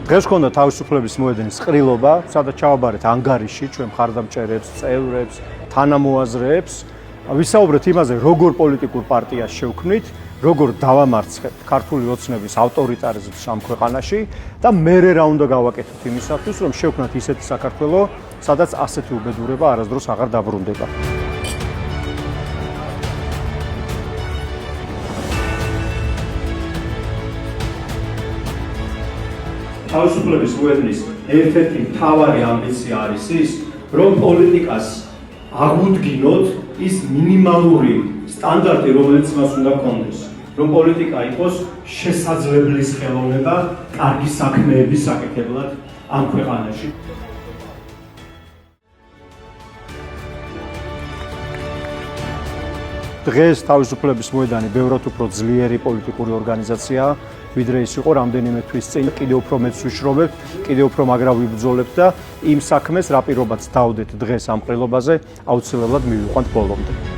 დღეს ხონდა თავისუფლების მოედნის ყრილობა, სადაც ჩავაბარეთ ანგარიში ჩვენ მხარდამჭერებს, წევრებს, თანამოაზრეებს, ვისაუბრეთ იმაზე, როგორ პოლიტიკურ პარტიას შევქმნით, როგორ დავამარცხებთ ქართული ოცნების ავტორიტარიზმს ამ ქვეყანაში და მერე რა უნდა გავაკეთოთ იმისათვის, რომ შევქმნათ ისეთი საქართველო, სადაც ასეთი უბედურება არასდროს აღარ დაბრუნდება. თავისუფლების მოედნის ერთ-ერთი მთავარი ამბიცია არის ის, რომ პოლიტიკას აღვდგინოთ ის მინიმალური სტანდარტი, რომელიც მას უნდა ჰქონდეს, რომ პოლიტიკა იყოს შესაძლებლის ხელოვნება კარგი საქმეების საკეთებლად ამ ქვეყანაში. დღეს თავისუფლების მოედანი ბევრად უფრო ძლიერი პოლიტიკური ორგანიზაციაა, ვიდრე ის იყო რამდენიმე თვის წინ. კიდევ უფრო მეც ვიშრობებთ, კიდევ უფრო მაგრა ვიბრძოლებთ და იმ საქმეს, რა პირობაც დავდეთ დღეს ამ ყრილობაზე, აუცილებლად მივიყვანთ ბოლომდე.